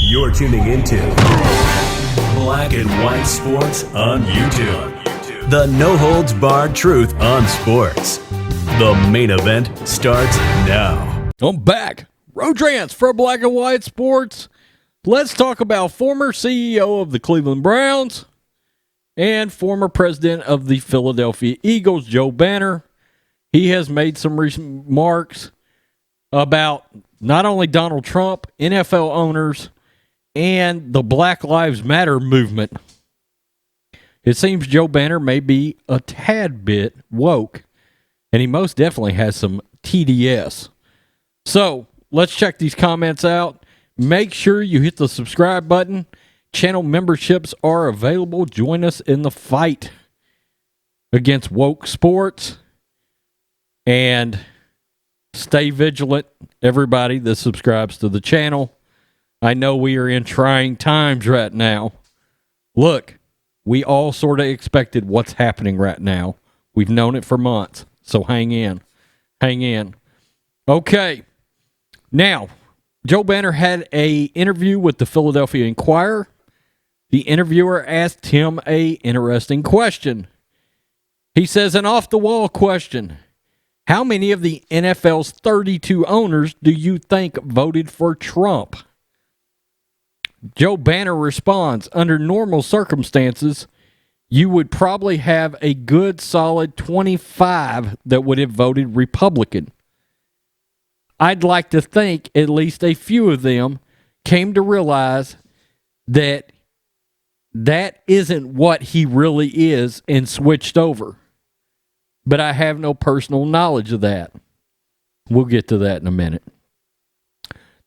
You're tuning into Black and White Sports on YouTube. The no-holds-barred truth on sports. The main event starts now. I'm back. Rodrance for Black and White Sports. Let's talk about former CEO of the Cleveland Browns and former president of the Philadelphia Eagles, Joe Banner. He has made some remarks about not only Donald Trump, NFL owners, and the Black Lives Matter movement. It seems Joe Banner may be a tad bit woke, and he most definitely has some TDS. So, let's check these comments out. Make sure you hit the subscribe button. Channel memberships are available. Join us in the fight against woke sports. And stay vigilant, everybody that subscribes to the channel. I know we are in trying times right now. Look, we all sort of expected what's happening right now. We've known it for months. So hang in. Hang in. Okay. Now, Joe Banner had an interview with the Philadelphia Inquirer. The interviewer asked him an interesting question. He says, an off-the-wall question. How many of the NFL's 32 owners do you think voted for Trump? Joe Banner responds, under normal circumstances, you would probably have a good solid 25 that would have voted Republican. I'd like to think at least a few of them came to realize that that isn't what he really is and switched over. But I have no personal knowledge of that. We'll get to that in a minute.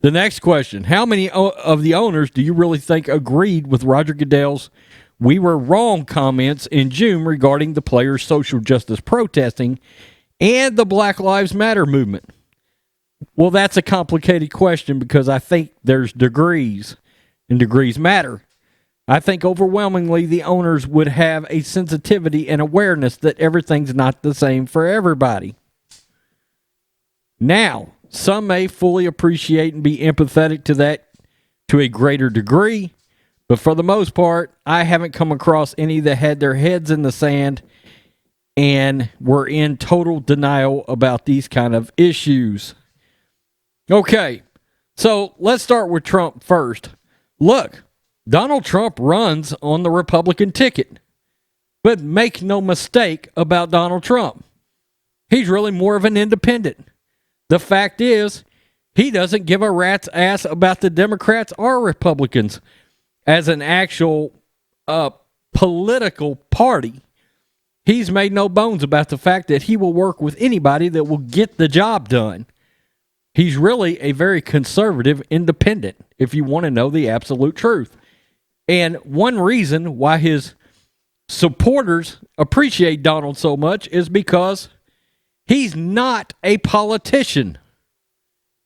The next question. How many of the owners do you really think agreed with Roger Goodell's "we were wrong" comments in June regarding the players' social justice protesting and the Black Lives Matter movement? Well, that's a complicated question because I think there's degrees, and degrees matter. I think overwhelmingly the owners would have a sensitivity and awareness that everything's not the same for everybody. Now, some may fully appreciate and be empathetic to that to a greater degree, but for the most part, I haven't come across any that had their heads in the sand and were in total denial about these kind of issues. Okay, so let's start with Trump first. Look, Donald Trump runs on the Republican ticket. But make no mistake about Donald Trump. He's really more of an independent. The fact is, he doesn't give a rat's ass about the Democrats or Republicans as an actual political party. He's made no bones about the fact that he will work with anybody that will get the job done. He's really a very conservative independent, if you want to know the absolute truth. And one reason why his supporters appreciate Donald so much is because he's not a politician.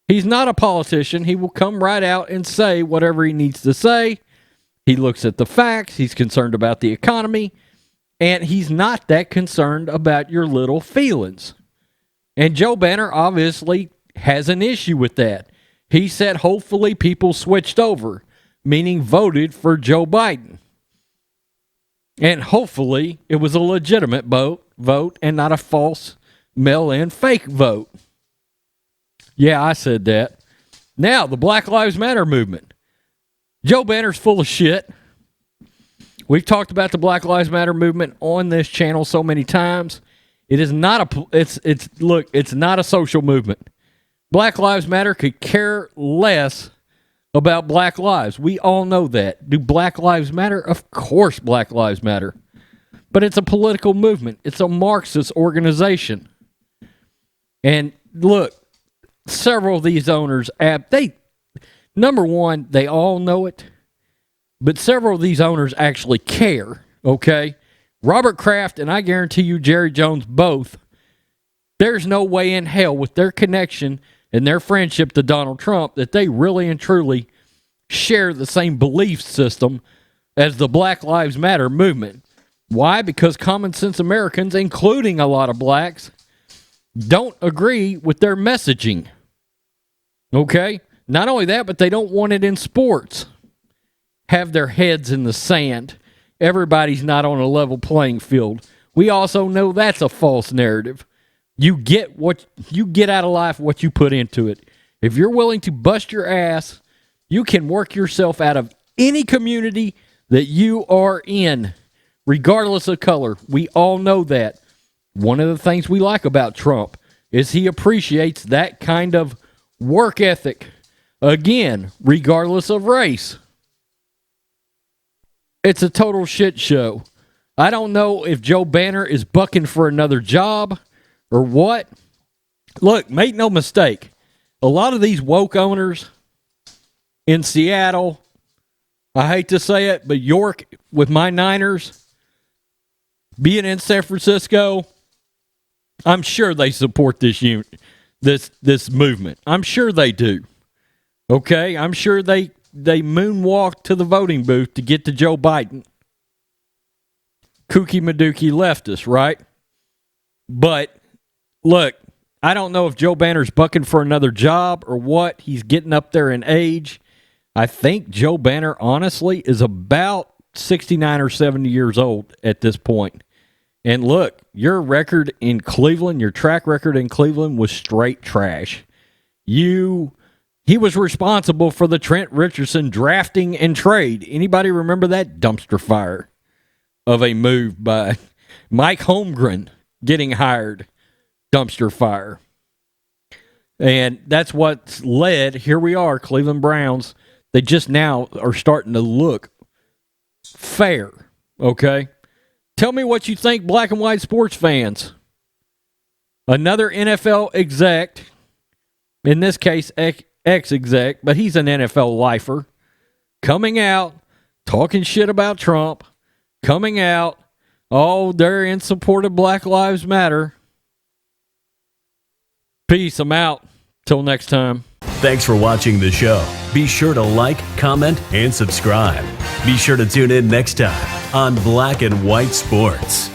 He's not a politician. He will come right out and say whatever he needs to say. He looks at the facts. He's concerned about the economy. And he's not that concerned about your little feelings. And Joe Banner obviously has an issue with that. He said hopefully people switched over, meaning voted for Joe Biden. And hopefully it was a legitimate vote and not a false mail-in fake vote. Yeah, I said that. Now, the Black Lives Matter movement. Joe Banner's full of shit. We've talked about the Black Lives Matter movement on this channel so many times. It is not it's not a social movement. Black Lives Matter could care less about black lives. We all know that. Do Black Lives Matter? Of course Black Lives Matter. But it's a political movement. It's a Marxist organization. And look, several of these owners, number one, they all know it, but several of these owners actually care, okay? Robert Kraft and I guarantee you Jerry Jones both, there's no way in hell with their connection and their friendship to Donald Trump that they really and truly share the same belief system as the Black Lives Matter movement. Why? Because common sense Americans, including a lot of blacks, don't agree with their messaging. Okay? Not only that, but they don't want it in sports. have their heads in the sand. Everybody's not on a level playing field. We also know that's a false narrative. You get out of life what you put into it. If you're willing to bust your ass, you can work yourself out of any community that you are in, regardless of color. We all know that. One of the things we like about Trump is he appreciates that kind of work ethic. Again, regardless of race. It's a total shit show. I don't know if Joe Banner is bucking for another job or what. Look, make no mistake. A lot of these woke owners in Seattle, I hate to say it, but York with my Niners, being in San Francisco, I'm sure they support this movement. I'm sure they do. Okay? I'm sure they moonwalk to the voting booth to get to Joe Biden. Kooky Madookie leftists, right? But, look, I don't know if Joe Banner's bucking for another job or what. He's getting up there in age. I think Joe Banner, honestly, is about 69 or 70 years old at this point. And look, your record in Cleveland, your track record in Cleveland was straight trash. He was responsible for the Trent Richardson drafting and trade. Anybody remember that dumpster fire of a move by Mike Holmgren getting hired? Dumpster fire. And that's what's led, here we are, Cleveland Browns. They just now are starting to look fair, okay? Tell me what you think, black and white sports fans. Another NFL exec, in this case, ex-exec, but he's an NFL lifer, coming out, talking shit about Trump, coming out, oh, they're in support of Black Lives Matter. Peace, I'm out. Till next time. Thanks for watching the show. Be sure to like, comment, and subscribe. Be sure to tune in next time on Black and White Sports.